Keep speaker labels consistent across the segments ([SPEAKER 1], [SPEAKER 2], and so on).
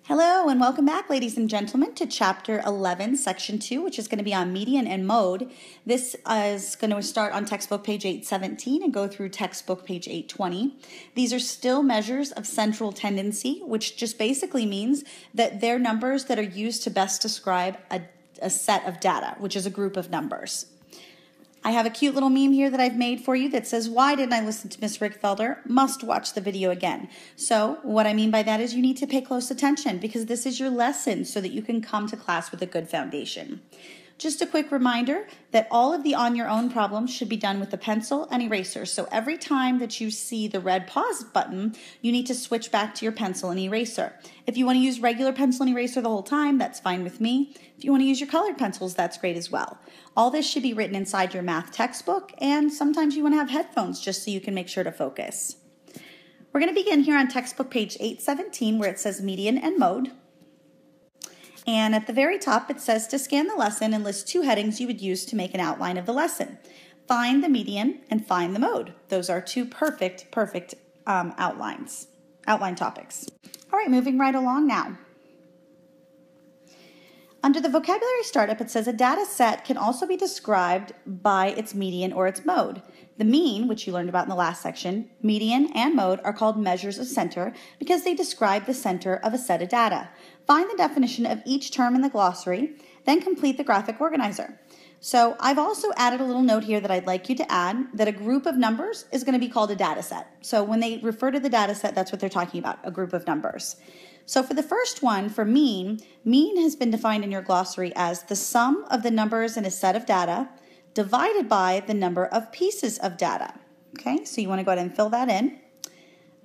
[SPEAKER 1] Hello and welcome back, ladies and gentlemen, to Chapter 11, Section 2, which is going to be on median and mode. This is going to start on textbook page 817 and go through textbook page 820. These are still measures of central tendency, which just basically means that they're numbers that are used to best describe a set of data, which is a group of numbers. I have a cute little meme here that I've made for you that says, "Why didn't I listen to Miss Rickfelder? Must watch the video again." So what I mean by that is you need to pay close attention because this is your lesson so that you can come to class with a good foundation. Just a quick reminder that all of the on your own problems should be done with a pencil and eraser. So every time that you see the red pause button, you need to switch back to your pencil and eraser. If you want to use regular pencil and eraser the whole time, that's fine with me. If you want to use your colored pencils, that's great as well. All this should be written inside your math textbook, and sometimes you want to have headphones just so you can make sure to focus. We're going to begin here on textbook page 817 where it says median and mode. And at the very top, it says to scan the lesson and list two headings you would use to make an outline of the lesson. Find the median and find the mode. Those are two perfect outline topics. All right, moving right along now. Under the vocabulary startup, it says a data set can also be described by its median or its mode. The mean, which you learned about in the last section, median and mode are called measures of center because they describe the center of a set of data. Find the definition of each term in the glossary, then complete the graphic organizer. So I've also added a little note here that I'd like you to add that a group of numbers is going to be called a data set. So when they refer to the data set, that's what they're talking about, a group of numbers. So for the first one, for mean has been defined in your glossary as the sum of the numbers in a set of data divided by the number of pieces of data. Okay, so you want to go ahead and fill that in.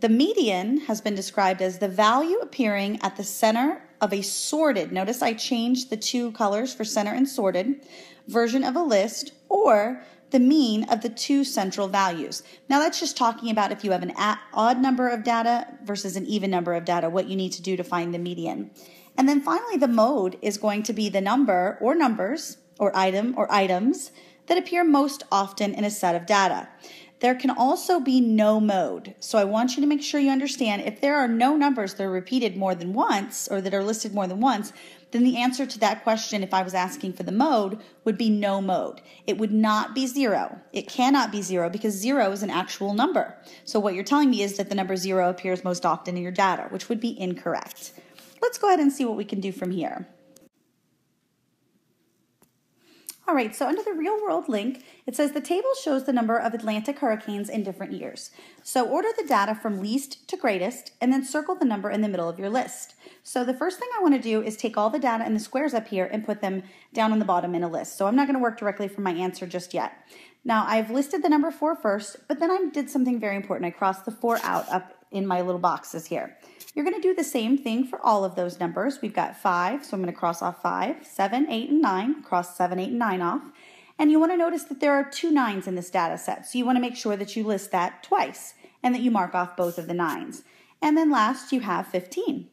[SPEAKER 1] The median has been described as the value appearing at the center of a sorted, notice I changed the two colors for center and sorted, version of a list, or the mean of the two central values. Now that's just talking about if you have an odd number of data versus an even number of data, what you need to do to find the median. And then finally, the mode is going to be the number or numbers or item or items that appear most often in a set of data. There can also be no mode. So I want you to make sure you understand if there are no numbers that are repeated more than once or that are listed more than once, then the answer to that question, if I was asking for the mode, would be no mode. It would not be 0. It cannot be 0 because 0 is an actual number. So what you're telling me is that the number 0 appears most often in your data, which would be incorrect. Let's go ahead and see what we can do from here. All right, so under the real world link, it says the table shows the number of Atlantic hurricanes in different years. So order the data from least to greatest and then circle the number in the middle of your list. So the first thing I want to do is take all the data in the squares up here and put them down on the bottom in a list. So I'm not going to work directly from my answer just yet. Now I've listed the number 4 first, but then I did something very important. I crossed the 4 out up in my little boxes here. You're going to do the same thing for all of those numbers. We've got 5, so I'm going to cross off 5, 7, 8, and 9, cross 7, 8, and 9 off. And you want to notice that there are 2 9s in this data set, so you want to make sure that you list that twice and that you mark off both of the 9s. And then last, you have 15.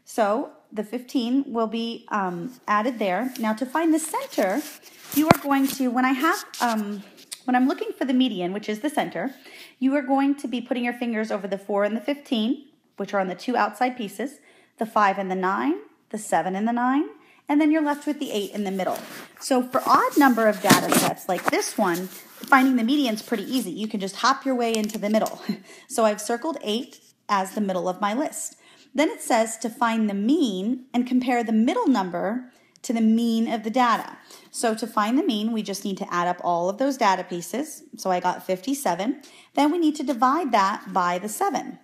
[SPEAKER 1] So the 15 will be added there. Now to find the center, you are going to, when I'm looking for the median, which is the center, you are going to be putting your fingers over the 4 and the 15, which are on the 2 outside pieces, the 5 and the 9, the 7 and the 9, and then you're left with the 8 in the middle. So for odd number of data sets like this one, finding the median is pretty easy. You can just hop your way into the middle. So I've circled 8 as the middle of my list. Then it says to find the mean and compare the middle number to the mean of the data. So to find the mean, we just need to add up all of those data pieces. So I got 57. Then we need to divide that by the 7.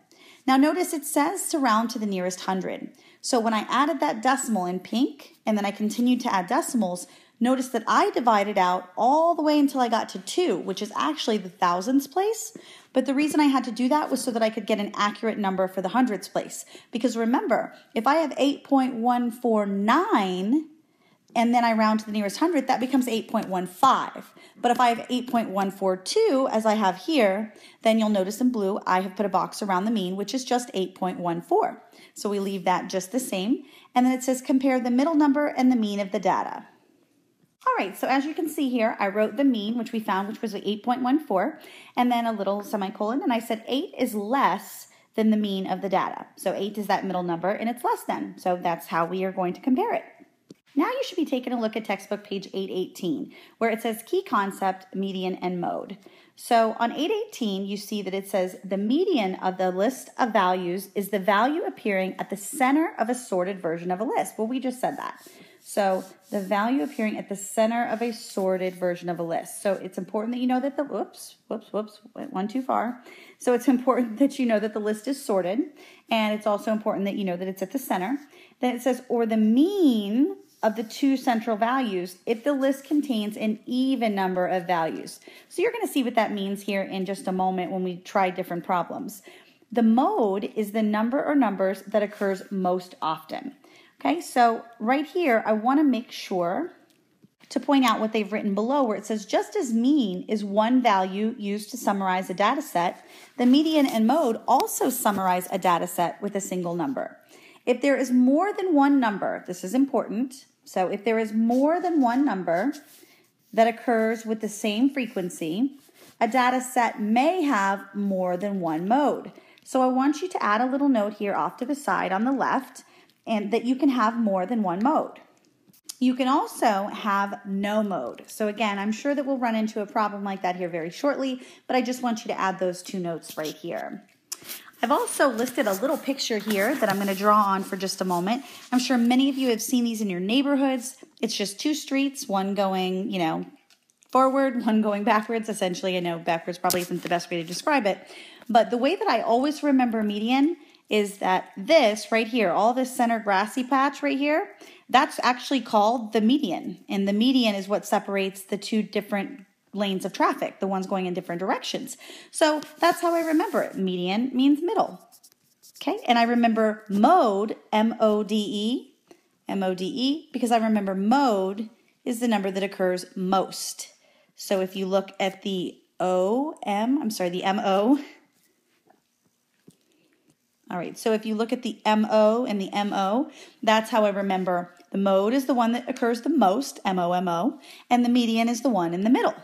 [SPEAKER 1] Now notice it says to round to the nearest 100. So when I added that decimal in pink and then I continued to add decimals, notice that I divided out all the way until I got to 2, which is actually the thousands place. But the reason I had to do that was so that I could get an accurate number for the hundreds place. Because remember, if I have 8.149 and then I round to the nearest 100, that becomes 8.15. But if I have 8.142, as I have here, then you'll notice in blue, I have put a box around the mean, which is just 8.14. So we leave that just the same. And then it says compare the middle number and the mean of the data. All right, so as you can see here, I wrote the mean, which we found, which was 8.14, and then a little semicolon, and I said 8 is less than the mean of the data. So 8 is that middle number, and it's less than. So that's how we are going to compare it. Now you should be taking a look at textbook page 818, where it says key concept, median, and mode. So on 818, you see that it says the median of the list of values is the value appearing at the center of a sorted version of a list. Well, we just said that. So the value appearing at the center of a sorted version of a list. So it's important that you know that the, went one too far. So it's important that you know that the list is sorted, and it's also important that you know that it's at the center. Then it says, or the mean of the two central values if the list contains an even number of values. So you're going to see what that means here in just a moment when we try different problems. The mode is the number or numbers that occurs most often. Okay, so right here, I want to make sure to point out what they've written below, where it says just as mean is one value used to summarize a data set, the median and mode also summarize a data set with a single number. If there is more than one number, this is important. So if there is more than one number that occurs with the same frequency, a data set may have more than one mode. So I want you to add a little note here off to the side on the left, and that you can have more than one mode. You can also have no mode. So again, I'm sure that we'll run into a problem like that here very shortly, but I just want you to add those two notes right here. I've also listed a little picture here that I'm going to draw on for just a moment. I'm sure many of you have seen these in your neighborhoods. It's just two streets, one going, forward, one going backwards. Essentially, I know backwards probably isn't the best way to describe it, but the way that I always remember median is that this right here, all this center grassy patch right here, that's actually called the median. And the median is what separates the two different lanes of traffic, the ones going in different directions. So that's how I remember it. Median means middle. Okay, and I remember mode, M-O-D-E, M-O-D-E, because I remember mode is the number that occurs most. So if you look at the M-O, all right, so if you look at the M-O and the M-O, that's how I remember the mode is the one that occurs the most, M-O-M-O, and the median is the one in the middle.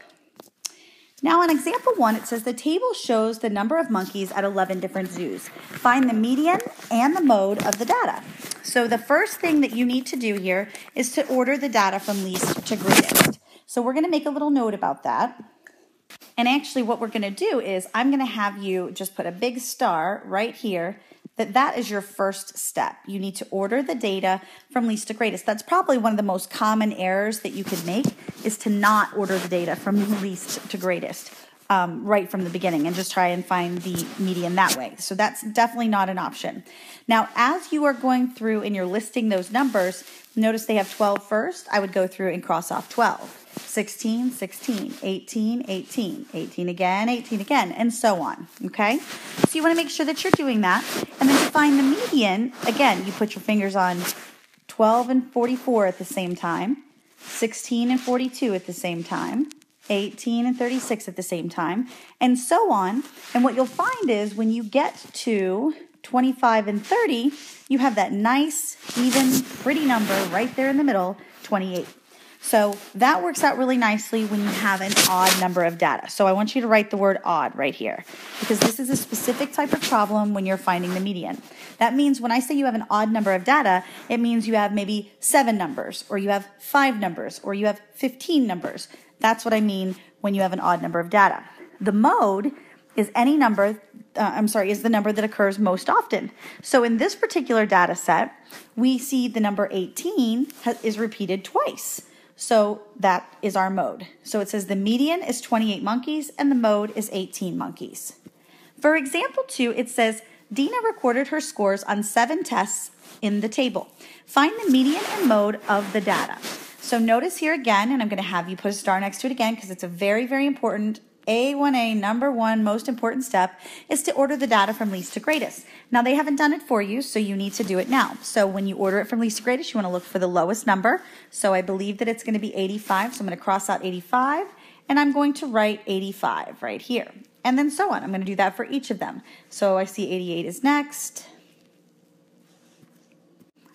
[SPEAKER 1] Now on example 1, it says the table shows the number of monkeys at 11 different zoos. Find the median and the mode of the data. So the first thing that you need to do here is to order the data from least to greatest. So we're going to make a little note about that. And actually what we're going to do is I'm going to have you just put a big star right here that is your first step. You need to order the data from least to greatest. That's probably one of the most common errors that you could make, is to not order the data from least to greatest right from the beginning and just try and find the median that way. So that's definitely not an option. Now, as you are going through and you're listing those numbers, notice they have 12 first. I would go through and cross off 12. 16, 16, 18, 18, 18 again, 18 again, and so on, okay? So you want to make sure that you're doing that. And then to find the median, again, you put your fingers on 12 and 44 at the same time, 16 and 42 at the same time, 18 and 36 at the same time, and so on. And what you'll find is when you get to 25 and 30, you have that nice, even, pretty number right there in the middle, 28. So that works out really nicely when you have an odd number of data. So I want you to write the word odd right here, because this is a specific type of problem when you're finding the median. That means when I say you have an odd number of data, it means you have maybe 7 numbers, or you have 5 numbers, or you have 15 numbers. That's what I mean when you have an odd number of data. The mode is any number, is the number that occurs most often. So in this particular data set, we see the number 18 is repeated twice. So that is our mode. So it says the median is 28 monkeys and the mode is 18 monkeys. For example 2, it says Dina recorded her scores on 7 tests in the table. Find the median and mode of the data. So notice here again, and I'm going to have you put a star next to it again because it's a very, very important A1A, number one, most important step is to order the data from least to greatest. Now they haven't done it for you, so you need to do it now. So when you order it from least to greatest, you want to look for the lowest number. So I believe that it's going to be 85, so I'm going to cross out 85, and I'm going to write 85 right here. And then so on. I'm going to do that for each of them. So I see 88 is next.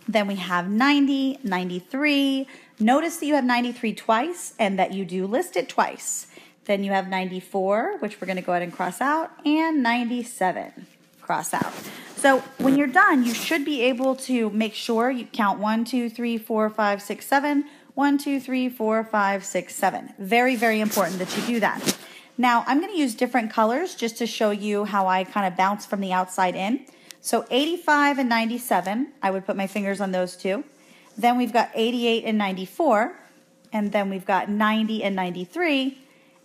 [SPEAKER 1] Then we have 90, 93. Notice that you have 93 twice and that you do list it twice. Then you have 94, which we're going to go ahead and cross out, and 97. cross out. So when you're done, you should be able to make sure you count 1, 2, 3, 4, 5, 6, 7. 1, 2, 3, 4, 5, 6, 7. Very, very important that you do that. Now, I'm going to use different colors just to show you how I kind of bounce from the outside in. So 85 and 97, I would put my fingers on those two. Then we've got 88 and 94. And then we've got 90 and 93.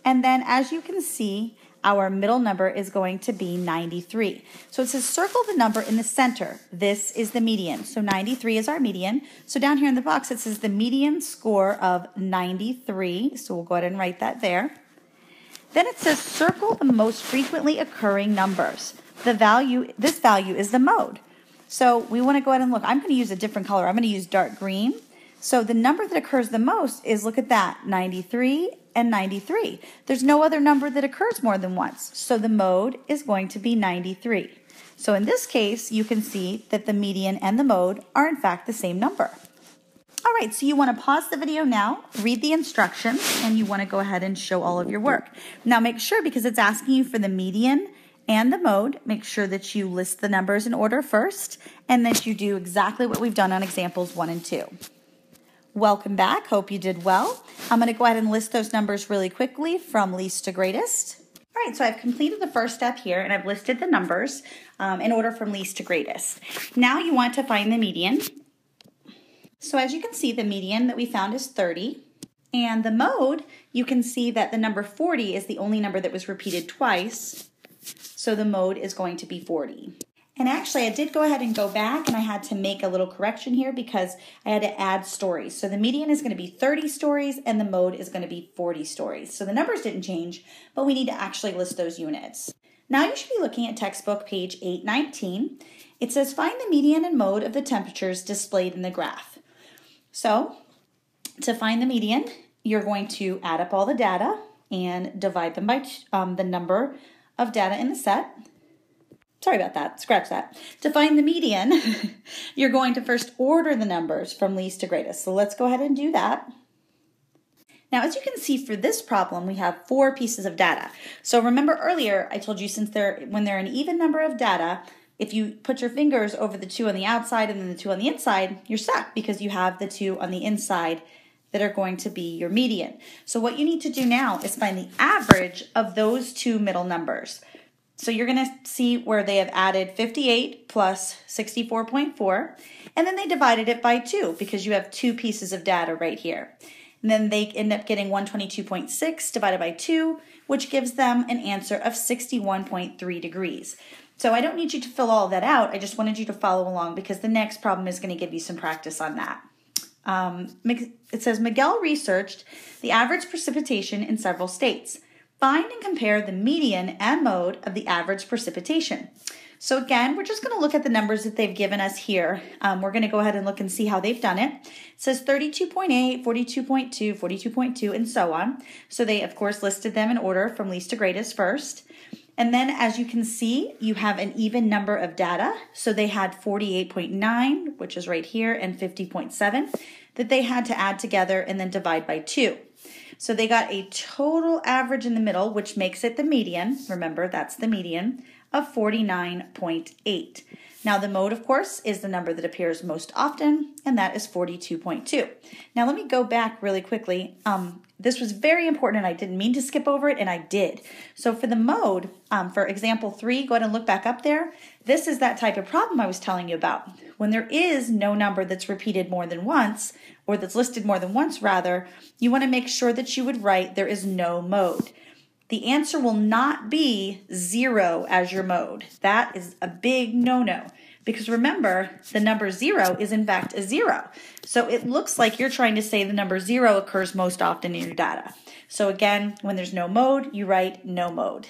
[SPEAKER 1] And then as you can see, our middle number is going to be 93. So it says circle the number in the center. This is the median. So 93 is our median. So down here in the box it says the median score of 93. So we'll go ahead and write that there. Then it says circle the most frequently occurring numbers. This value is the mode. So we want to go ahead and look. I'm going to use a different color. I'm going to use dark green. So the number that occurs the most is, look at that, 93 and 93. There's no other number that occurs more than once. So the mode is going to be 93. So in this case, you can see that the median and the mode are in fact the same number. All right, so you want to pause the video now, read the instructions, and you want to go ahead and show all of your work. Now make sure, because it's asking you for the median and the mode, make sure that you list the numbers in order first, and that you do exactly what we've done on examples 1 and 2. Welcome back. Hope you did well. I'm going to go ahead and list those numbers really quickly from least to greatest. All right, so I've completed the first step here, and I've listed the numbers in order from least to greatest. Now you want to find the median. So as you can see, the median that we found is 30. And the mode, you can see that the number 40 is the only number that was repeated twice. So the mode is going to be 40. And actually, I did go ahead and go back, and I had to make a little correction here because I had to add stories. So the median is going to be 30 stories, and the mode is going to be 40 stories. So the numbers didn't change, but we need to actually list those units. Now you should be looking at textbook page 819. It says, find the median and mode of the temperatures displayed in the graph. So to find the median, you're going to add up all the data and divide them by the number of data in the set. Sorry about that, scratch that. To find the median, you're going to first order the numbers from least to greatest. So let's go ahead and do that. Now, as you can see for this problem, we have 4 pieces of data. So remember earlier, I told you when they're an even number of data, if you put your fingers over the 2 on the outside and then the 2 on the inside, you're stuck because you have the 2 on the inside that are going to be your median. So what you need to do now is find the average of those 2 middle numbers. So you're going to see where they have added 58 plus 64.4, and then they divided it by 2 because you have 2 pieces of data right here. And then they end up getting 122.6 divided by 2, which gives them an answer of 61.3 degrees. So I don't need you to fill all of that out. I just wanted you to follow along because the next problem is going to give you some practice on that. It says, Miguel researched the average precipitation in several states. Find and compare the median and mode of the average precipitation. So again, we're just going to look at the numbers that they've given us here. We're going to go ahead and look and see how they've done it. It says 32.8, 42.2, 42.2, and so on. So they, of course, listed them in order from least to greatest first. And then, as you can see, you have an even number of data. So they had 48.9, which is right here, and 50.7 that they had to add together and then divide by 2. So they got a total average in the middle, which makes it the median. Remember, that's the median of 49.8. Now the mode, of course, is the number that appears most often, and that is 42.2. Now let me go back really quickly. This was very important, and I didn't mean to skip over it, and I did. So for the mode, for example 3, go ahead and look back up there. This is that type of problem I was telling you about. When there is no number that's repeated more than once, or that's listed more than once rather, you want to make sure that you would write there is no mode. The answer will not be 0 as your mode. That is a big no-no. Because remember, the number 0 is in fact a 0. So it looks like you're trying to say the number 0 occurs most often in your data. So again, when there's no mode, you write no mode.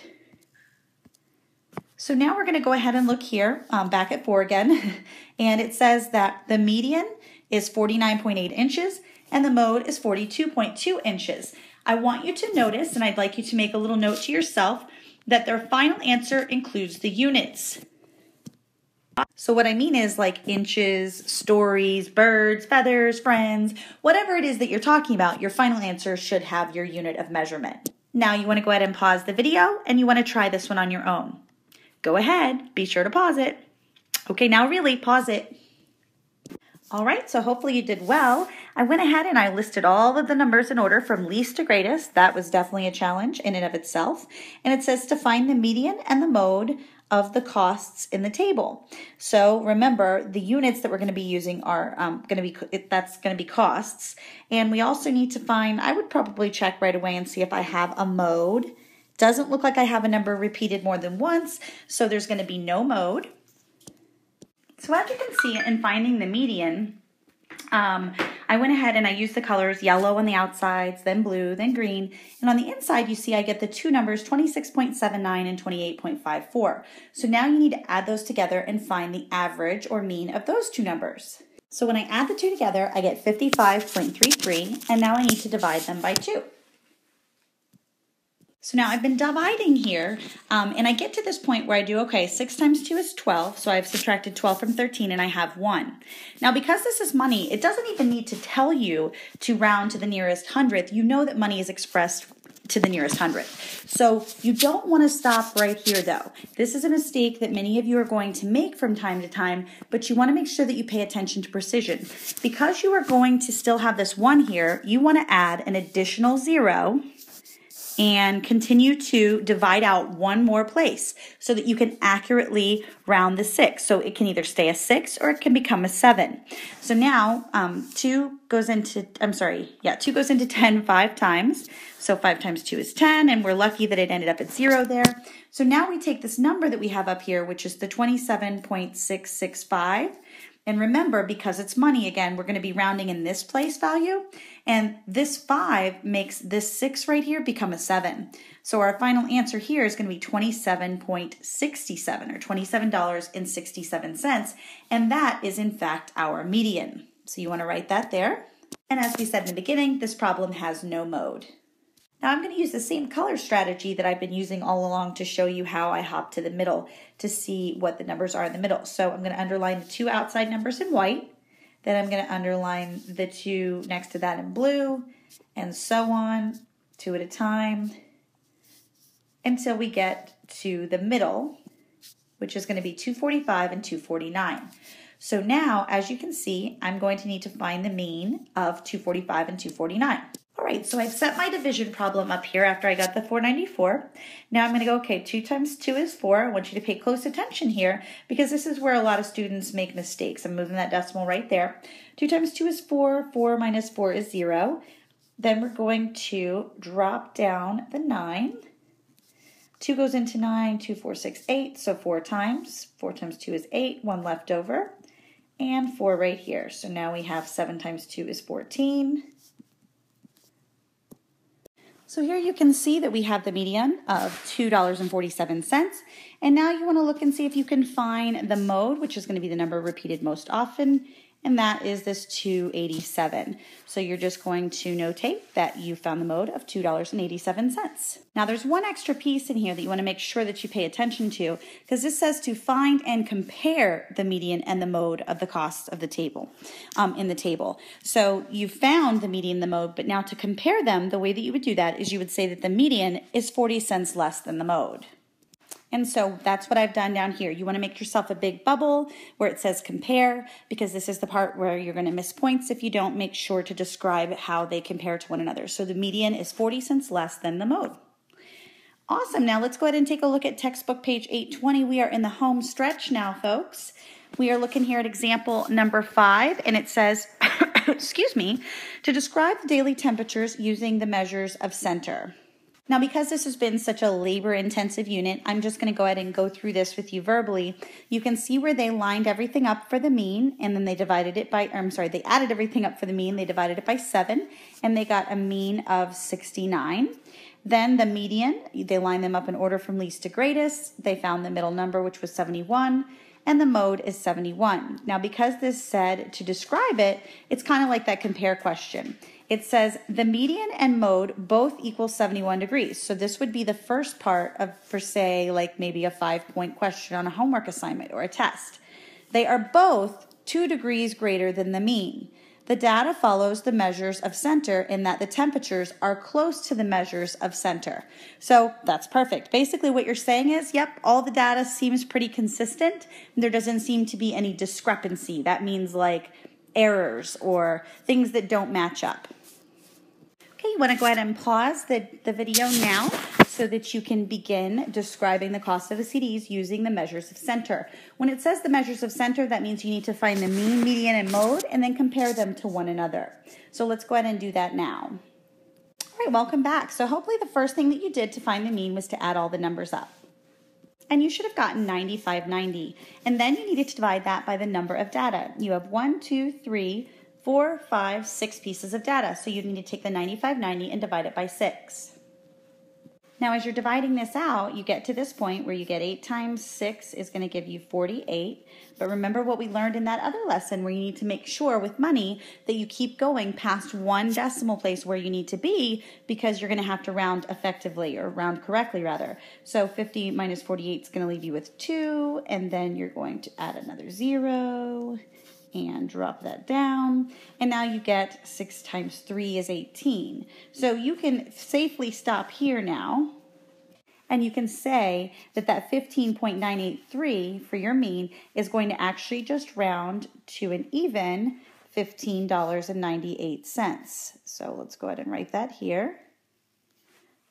[SPEAKER 1] So now we're going to go ahead and look here, back at 4 again. And it says that the median is 49.8 inches and the mode is 42.2 inches. I want you to notice, and I'd like you to make a little note to yourself, that their final answer includes the units. So what I mean is like inches, stories, birds, feathers, friends, whatever it is that you're talking about, your final answer should have your unit of measurement. Now you want to go ahead and pause the video and you want to try this one on your own. Go ahead, be sure to pause it. Okay, now really pause it. All right, so hopefully you did well. I went ahead and I listed all of the numbers in order from least to greatest. That was definitely a challenge in and of itself. And it says to find the median and the mode of the costs in the table. So remember, the units that we're going to be using are that's going to be costs. And we also need to find, I would probably check right away and see if I have a mode. Doesn't look like I have a number repeated more than once, so there's going to be no mode. So as you can see in finding the median, I went ahead and I used the colors yellow on the outsides, then blue, then green. And on the inside, you see I get the two numbers, 26.79 and 28.54. So now you need to add those together and find the average or mean of those two numbers. So when I add the two together, I get 55.33, and now I need to divide them by 2. So now I've been dividing here, and I get to this point where I do, okay, 6 times 2 is 12, so I've subtracted 12 from 13, and I have 1. Now, because this is money, it doesn't even need to tell you to round to the nearest hundredth. You know that money is expressed to the nearest hundredth. So you don't want to stop right here, though. This is a mistake that many of you are going to make from time to time, but you want to make sure that you pay attention to precision. Because you are going to still have this 1 here, you want to add an additional 0 and continue to divide out one more place so that you can accurately round the 6. So it can either stay a 6 or it can become a 7. So now 2 goes into 10 5 times. So 5 times 2 is 10, and we're lucky that it ended up at 0 there. So now we take this number that we have up here, which is the 27.665. And remember, because it's money, again, we're going to be rounding in this place value. And this 5 makes this 6 right here become a 7. So our final answer here is going to be 27.67 or $27.67. And that is, in fact, our median. So you want to write that there. And as we said in the beginning, this problem has no mode. Now I'm going to use the same color strategy that I've been using all along to show you how I hop to the middle to see what the numbers are in the middle. So I'm going to underline the 2 outside numbers in white. Then I'm going to underline the 2 next to that in blue, and so on, 2 at a time, until we get to the middle, which is going to be 245 and 249. So now, as you can see, I'm going to need to find the mean of 245 and 249. All right, so I've set my division problem up here after I got the 494. Now I'm going to go, okay, 2 times 2 is 4. I want you to pay close attention here because this is where a lot of students make mistakes. I'm moving that decimal right there. 2 times 2 is 4. 4 minus 4 is 0. Then we're going to drop down the 9. 2 goes into 9, 2, 4, 6, 8. So 4 times 2 is 8, 1 left over, and 4 right here. So now we have 7 times 2 is 14. So here you can see that we have the median of $2.47. And now you want to look and see if you can find the mode, which is going to be the number repeated most often, and that is this 287. So you're just going to notate that you found the mode of $2.87. Now there's one extra piece in here that you want to make sure that you pay attention to, because this says to find and compare the median and the mode of the costs of the table, in the table. So you found the median and the mode, but now to compare them, the way that you would do that is you would say that the median is 40 cents less than the mode. And so that's what I've done down here. You want to make yourself a big bubble where it says compare, because this is the part where you're going to miss points if you don't make sure to describe how they compare to one another. So the median is 40 cents less than the mode. Awesome. Now let's go ahead and take a look at textbook page 820. We are in the home stretch now, folks. We are looking here at example number 5, and it says, excuse me, to describe the daily temperatures using the measures of center. Now, because this has been such a labor-intensive unit, I'm just going to go ahead and go through this with you verbally. You can see where they lined everything up for the mean, and then they divided it by, they added everything up for the mean, they divided it by 7, and they got a mean of 69. Then the median, they lined them up in order from least to greatest. They found the middle number, which was 71, and the mode is 71. Now, because this said to describe it, it's kind of like that compare question. It says the median and mode both equal 71 degrees. So this would be the first part of, for say, like maybe a 5-point question on a homework assignment or a test. They are both 2 degrees greater than the mean. The data follows the measures of center in that the temperatures are close to the measures of center. So that's perfect. Basically what you're saying is, yep, all the data seems pretty consistent. There doesn't seem to be any discrepancy. That means like errors or things that don't match up. Okay, you want to go ahead and pause the video now so that you can begin describing the cost of the CDs using the measures of center. When it says the measures of center, that means you need to find the mean, median, and mode and then compare them to one another. So let's go ahead and do that now. All right, welcome back. So hopefully the first thing that you did to find the mean was to add all the numbers up. And you should have gotten 9590. And then you needed to divide that by the number of data. You have 1, 2, 3, 4, 5, 6 pieces of data. So you need to take the 9590 and divide it by 6. Now as you're dividing this out, you get to this point where you get 8 times 6 is going to give you 48. But remember what we learned in that other lesson where you need to make sure with money that you keep going past one decimal place where you need to be because you're going to have to round effectively or round correctly rather. So 50 minus 48 is going to leave you with 2, and then you're going to add another 0 and drop that down. And now you get 6 times 3 is 18. So you can safely stop here now. And you can say that that 15.983 for your mean is going to actually just round to an even $15.98. So let's go ahead and write that here.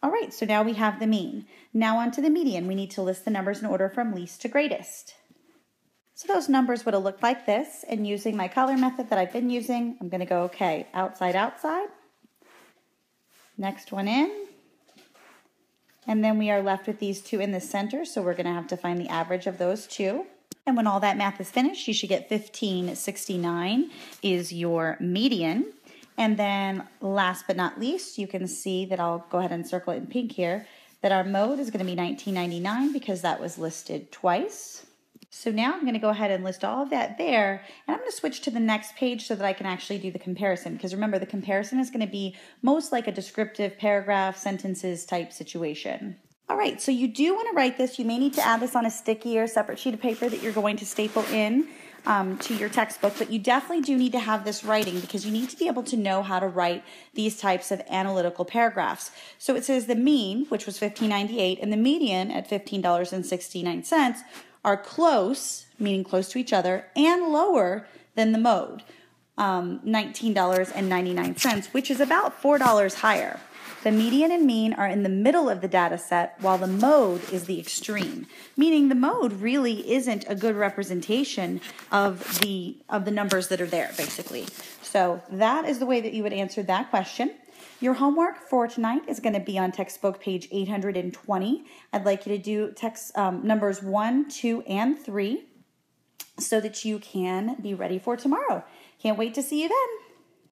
[SPEAKER 1] All right, so now we have the mean. Now on to the median. We need to list the numbers in order from least to greatest. So those numbers would have looked like this, and using my color method that I've been using, I'm going to go, okay, outside, outside. Next one in. And then we are left with these two in the center, so we're going to have to find the average of those two. And when all that math is finished, you should get 1569 is your median. And then last but not least, you can see that I'll go ahead and circle it in pink here, that our mode is going to be 1999 because that was listed twice. So now I'm going to go ahead and list all of that there, and I'm going to switch to the next page so that I can actually do the comparison, because remember the comparison is going to be most like a descriptive paragraph, sentences type situation. All right, so you do want to write this. You may need to add this on a sticky or separate sheet of paper that you're going to staple in to your textbook, but you definitely do need to have this writing because you need to be able to know how to write these types of analytical paragraphs. So it says the mean, which was $15.98, and the median at $15.69 are close, meaning close to each other, and lower than the mode, $19.99, which is about $4 higher. The median and mean are in the middle of the data set, while the mode is the extreme, meaning the mode really isn't a good representation of the numbers that are there, basically. So that is the way that you would answer that question. Your homework for tonight is going to be on textbook page 820. I'd like you to do numbers 1, 2, and 3 so that you can be ready for tomorrow. Can't wait to see you then.